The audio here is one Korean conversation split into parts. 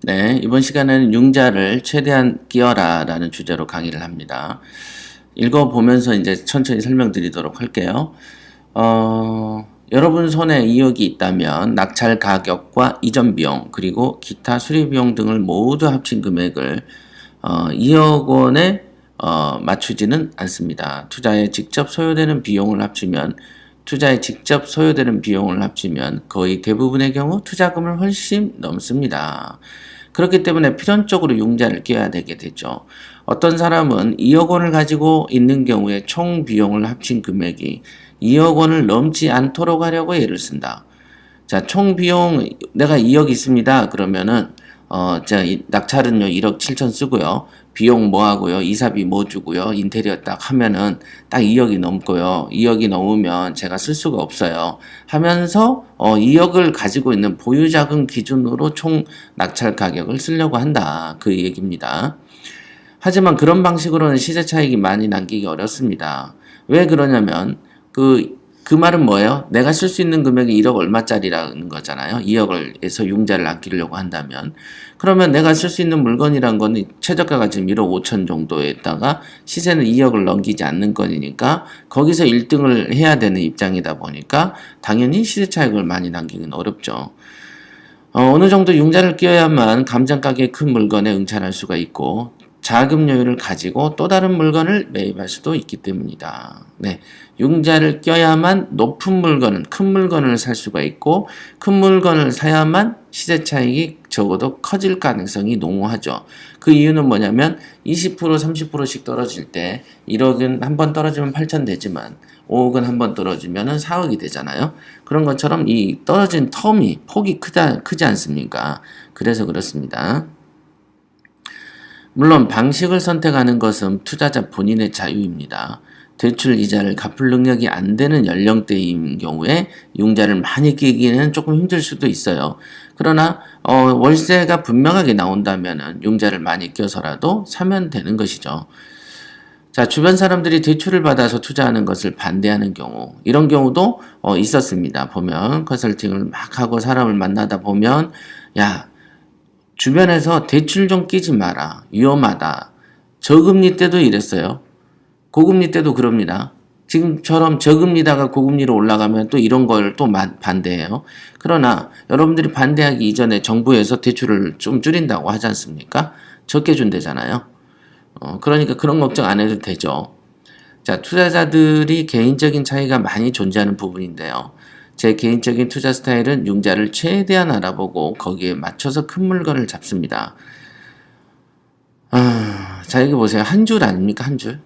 네, 이번 시간에는 융자를 최대한 끼워라 라는 주제로 강의를 합니다. 읽어보면서 이제 천천히 설명드리도록 할게요. 여러분 손에 2억이 있다면 낙찰 가격과 이전 비용 그리고 기타 수리 비용 등을 모두 합친 금액을 2억 원에 맞추지는 않습니다. 투자에 직접 소요되는 비용을 합치면 거의 대부분의 경우 투자금을 훨씬 넘습니다. 그렇기 때문에 필연적으로 융자를 끼워야 되게 되죠. 어떤 사람은 2억 원을 가지고 있는 경우에 총 비용을 합친 금액이 2억 원을 넘지 않도록 하려고 애를 쓴다. 자, 총 비용 내가 2억 있습니다. 그러면은 낙찰은요 1억 7천 쓰고요. 비용 뭐 하고요. 이사비 뭐 주고요. 인테리어 딱 하면은 딱 2억이 넘고요. 2억이 넘으면 제가 쓸 수가 없어요. 하면서 2억을 가지고 있는 보유자금 기준으로 총 낙찰 가격을 쓰려고 한다. 그 얘기입니다. 하지만 그런 방식으로는 시세 차익이 많이 남기기 어렵습니다. 왜 그러냐면 그 말은 뭐예요? 내가 쓸 수 있는 금액이 1억 얼마짜리라는 거잖아요. 2억에서 융자를 아끼려고 한다면. 그러면 내가 쓸 수 있는 물건이란 거는 최저가가 지금 1억 5천 정도에다가 시세는 2억을 넘기지 않는 건이니까 거기서 1등을 해야 되는 입장이다 보니까 당연히 시세 차익을 많이 남기기는 어렵죠. 어느 정도 융자를 끼워야만 감정 가격이 큰 물건에 응찰할 수가 있고 자금 여유를 가지고 또 다른 물건을 매입할 수도 있기 때문이다. 네, 융자를 껴야만 높은 물건은 큰 물건을 살 수가 있고 큰 물건을 사야만 시세 차익이 적어도 커질 가능성이 농후하죠. 그 이유는 뭐냐면 20% 30%씩 떨어질 때 1억은 한 번 떨어지면 8천 되지만 5억은 한 번 떨어지면 4억이 되잖아요. 그런 것처럼 이 떨어진 폭이 크지 않습니까? 그래서 그렇습니다. 물론 방식을 선택하는 것은 투자자 본인의 자유입니다. 대출 이자를 갚을 능력이 안 되는 연령대인 경우에 융자를 많이 끼기는 조금 힘들 수도 있어요. 그러나 월세가 분명하게 나온다면 융자를 많이 껴서라도 사면 되는 것이죠. 자, 주변 사람들이 대출을 받아서 투자하는 것을 반대하는 경우, 이런 경우도 있었습니다. 보면 컨설팅을 막 하고 사람을 만나다 보면 야, 주변에서 대출 좀 끼지 마라. 위험하다. 저금리 때도 이랬어요. 고금리 때도 그럽니다. 지금처럼 저금리다가 고금리로 올라가면 또 이런 걸 또 반대해요. 그러나 여러분들이 반대하기 이전에 정부에서 대출을 좀 줄인다고 하지 않습니까? 적게 준대잖아요. 그러니까 그런 걱정 안 해도 되죠. 자, 투자자들이 개인적인 차이가 많이 존재하는 부분인데요. 제 개인적인 투자 스타일은 융자를 최대한 알아보고 거기에 맞춰서 큰 물건을 잡습니다. 자, 여기 보세요. 한 줄 아닙니까? 한 줄.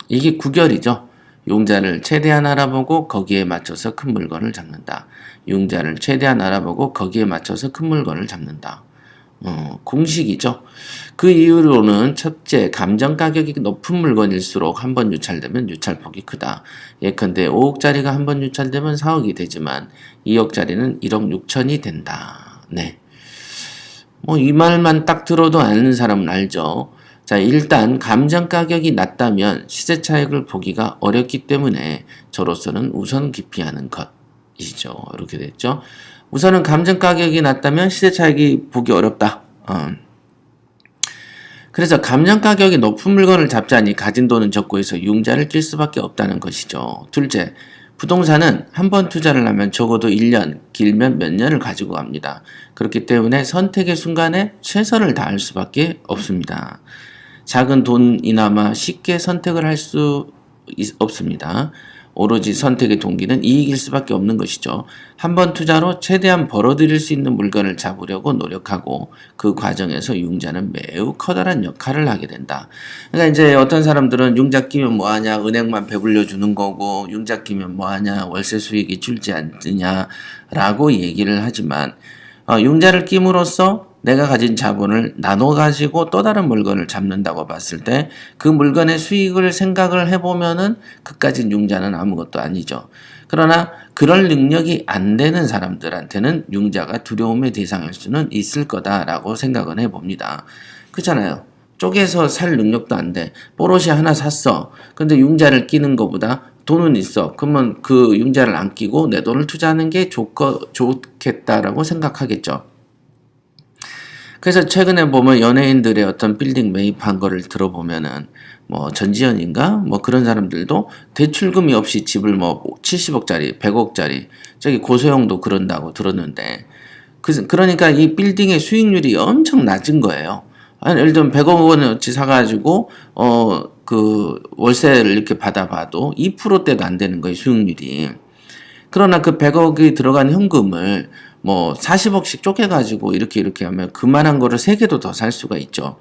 이게 구결이죠. 융자를 최대한 알아보고 거기에 맞춰서 큰 물건을 잡는다. 융자를 최대한 알아보고 거기에 맞춰서 큰 물건을 잡는다. 공식이죠. 그 이유로는 첫째, 감정 가격이 높은 물건일수록 한 번 유찰되면 유찰폭이 크다. 예컨대 5억짜리가 한 번 유찰되면 4억이 되지만 2억짜리는 1억 6천이 된다. 네. 이 말만 딱 들어도 아는 사람은 알죠. 자, 일단 감정 가격이 낮다면 시세 차익을 보기가 어렵기 때문에 저로서는 우선 기피하는 것이죠. 이렇게 됐죠. 우선은 감정 가격이 낮다면 시세 차익이 보기 어렵다. 그래서 감정 가격이 높은 물건을 잡자니 가진 돈은 적고 해서 융자를 낄 수밖에 없다는 것이죠. 둘째, 부동산은 한 번 투자를 하면 적어도 1년, 길면 몇 년을 가지고 갑니다. 그렇기 때문에 선택의 순간에 최선을 다할 수밖에 없습니다. 작은 돈이나마 쉽게 선택을 할 수 없습니다. 오로지 선택의 동기는 이익일 수밖에 없는 것이죠. 한 번 투자로 최대한 벌어들일 수 있는 물건을 잡으려고 노력하고 그 과정에서 융자는 매우 커다란 역할을 하게 된다. 그러니까 이제 어떤 사람들은 융자 끼면 뭐하냐, 은행만 배불려 주는 거고 융자 끼면 뭐하냐, 월세 수익이 줄지 않느냐라고 얘기를 하지만 융자를 끼므로써 내가 가진 자본을 나눠가지고 또 다른 물건을 잡는다고 봤을 때 그 물건의 수익을 생각을 해보면은 그까진 융자는 아무것도 아니죠. 그러나 그럴 능력이 안 되는 사람들한테는 융자가 두려움의 대상일 수는 있을 거다라고 생각은 해봅니다. 그렇잖아요. 쪼개서 살 능력도 안 돼. 포르쉐 하나 샀어. 근데 융자를 끼는 것보다 돈은 있어. 그러면 그 융자를 안 끼고 내 돈을 투자하는 게 좋겠다라고 생각하겠죠. 그래서 최근에 보면 연예인들의 어떤 빌딩 매입한 거를 들어보면은 뭐 전지현인가 뭐 그런 사람들도 대출금이 없이 집을 뭐 70억짜리, 100억짜리 저기 고소영도 그런다고 들었는데 그러니까 이 빌딩의 수익률이 엄청 낮은 거예요. 아니, 예를 들면 100억 원어치 사가지고 그 월세를 이렇게 받아봐도 2%대도 안 되는 거예요, 수익률이. 그러나 그 100억이 들어간 현금을 뭐 40억씩 쪼개가지고 이렇게 하면 그만한 거를 3개도 더 살 수가 있죠.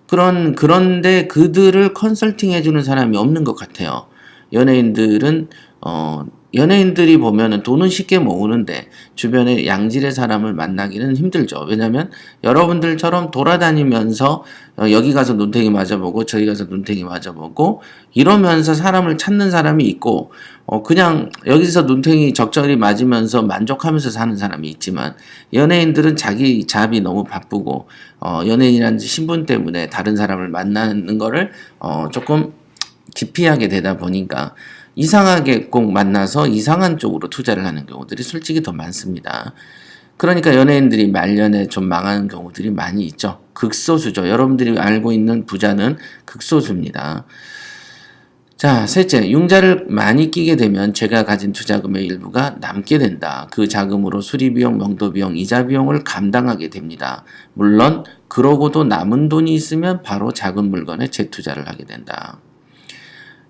그런데 그들을 컨설팅 해주는 사람이 없는 것 같아요. 연예인들은, 연예인들이 보면은 돈은 쉽게 모으는데 주변에 양질의 사람을 만나기는 힘들죠. 왜냐면 여러분들처럼 돌아다니면서 여기 가서 눈탱이 맞아보고 저기 가서 눈탱이 맞아보고 이러면서 사람을 찾는 사람이 있고 그냥 여기서 눈탱이 적절히 맞으면서 만족하면서 사는 사람이 있지만 연예인들은 자기 잡이 너무 바쁘고 연예인이라는 신분 때문에 다른 사람을 만나는 거를 조금 기피하게 되다 보니까 이상하게 꼭 만나서 이상한 쪽으로 투자를 하는 경우들이 솔직히 더 많습니다. 그러니까 연예인들이 말년에 좀 망하는 경우들이 많이 있죠. 극소수죠. 여러분들이 알고 있는 부자는 극소수입니다. 자, 셋째, 융자를 많이 끼게 되면 제가 가진 투자금의 일부가 남게 된다. 그 자금으로 수리비용, 명도비용, 이자비용을 감당하게 됩니다. 물론 그러고도 남은 돈이 있으면 바로 작은 물건에 재투자를 하게 된다.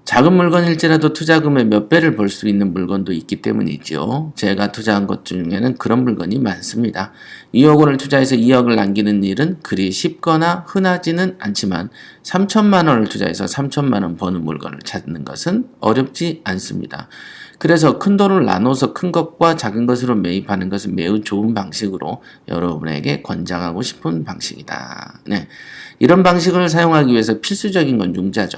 작은 물건일지라도 투자금의 몇 배를 벌 수 있는 물건도 있기 때문이죠. 제가 투자한 것 중에는 그런 물건이 많습니다. 2억 원을 투자해서 2억을 남기는 일은 그리 쉽거나 흔하지는 않지만 3천만 원을 투자해서 3천만 원 버는 물건을 찾는 것은 어렵지 않습니다. 그래서 큰 돈을 나눠서 큰 것과 작은 것으로 매입하는 것은 매우 좋은 방식으로 여러분에게 권장하고 싶은 방식이다. 네. 이런 방식을 사용하기 위해서 필수적인 건 융자죠.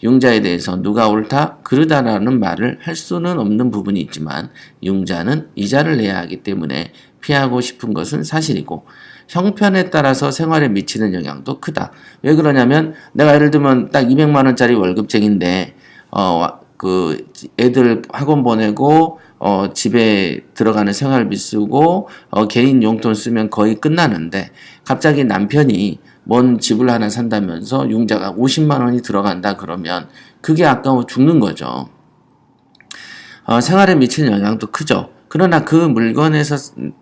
융자에 대해서 누가 옳다, 그르다라는 말을 할 수는 없는 부분이 있지만 융자는 이자를 내야 하기 때문에 피하고 싶은 것은 사실이고 형편에 따라서 생활에 미치는 영향도 크다. 왜 그러냐면 내가 예를 들면 딱 200만 원짜리 월급쟁인데 그 애들 학원 보내고 집에 들어가는 생활비 쓰고 개인 용돈 쓰면 거의 끝나는데 갑자기 남편이 뭔 집을 하나 산다면서 융자가 50만 원이 들어간다 그러면 그게 아까워 죽는 거죠. 생활에 미치는 영향도 크죠. 그러나 그 물건에서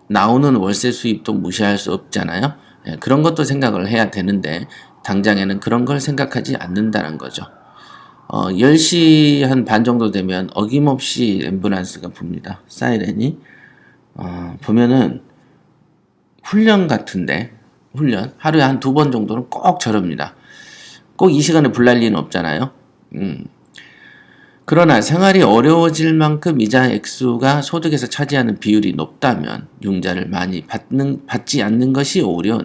나오는 월세 수입도 무시할 수 없잖아요. 네, 그런 것도 생각을 해야 되는데 당장에는 그런 걸 생각하지 않는다는 거죠. 10시 한 반 정도 되면 어김없이 앰뷸런스가 붑니다. 사이렌이. 보면은 훈련 같은데 훈련 하루에 한 2번 정도는 꼭 저럽니다. 꼭 이 시간에 불날 리는 없잖아요. 그러나 생활이 어려워질 만큼 이자 액수가 소득에서 차지하는 비율이 높다면 융자를 많이 받지 않는 것이 오히려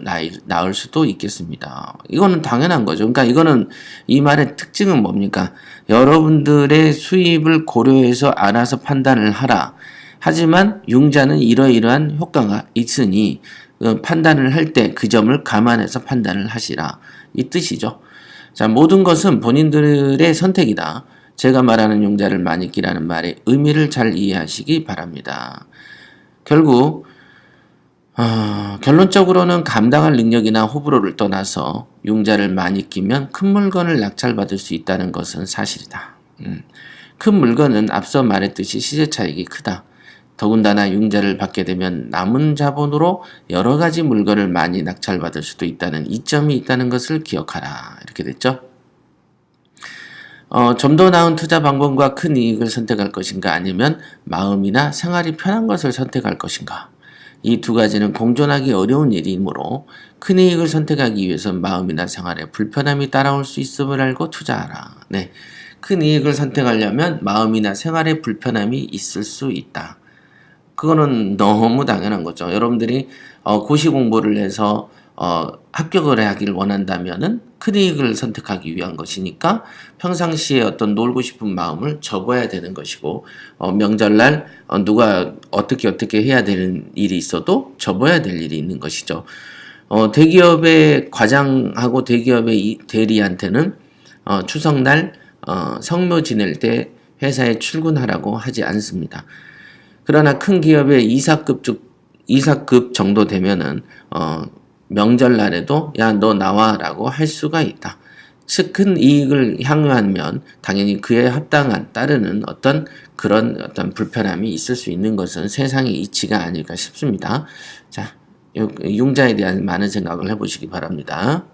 나을 수도 있겠습니다. 이거는 당연한 거죠. 그러니까 이거는 이 말의 특징은 뭡니까? 여러분들의 수입을 고려해서 알아서 판단을 하라. 하지만 융자는 이러이러한 효과가 있으니 판단을 할 때 그 점을 감안해서 판단을 하시라. 이 뜻이죠. 자, 모든 것은 본인들의 선택이다. 제가 말하는 융자를 많이 끼라는 말의 의미를 잘 이해하시기 바랍니다. 결국 결론적으로는 감당할 능력이나 호불호를 떠나서 융자를 많이 끼면 큰 물건을 낙찰받을 수 있다는 것은 사실이다. 큰 물건은 앞서 말했듯이 시세 차익이 크다. 더군다나 융자를 받게 되면 남은 자본으로 여러 가지 물건을 많이 낙찰받을 수도 있다는 이점이 있다는 것을 기억하라. 이렇게 됐죠. 좀 더 나은 투자 방법과 큰 이익을 선택할 것인가 아니면 마음이나 생활이 편한 것을 선택할 것인가. 이 두 가지는 공존하기 어려운 일이므로 큰 이익을 선택하기 위해선 마음이나 생활에 불편함이 따라올 수 있음을 알고 투자하라. 네, 큰 이익을 선택하려면 마음이나 생활에 불편함이 있을 수 있다. 그거는 너무 당연한 거죠. 여러분들이 고시 공부를 해서 합격을 하길 원한다면은 큰 이익을 선택하기 위한 것이니까 평상시에 어떤 놀고 싶은 마음을 접어야 되는 것이고 명절날 누가 어떻게 해야 되는 일이 있어도 접어야 될 일이 있는 것이죠. 대기업의 과장하고 대기업의 대리한테는 추석날 성묘 지낼 때 회사에 출근하라고 하지 않습니다. 그러나 큰 기업의 이사급 정도 되면은 명절날에도 야, 너 나와라고 할 수가 있다. 즉, 큰 이익을 향유하면 당연히 그에 합당한 따르는 그런 불편함이 있을 수 있는 것은 세상의 이치가 아닐까 싶습니다. 자, 융자에 대한 많은 생각을 해보시기 바랍니다.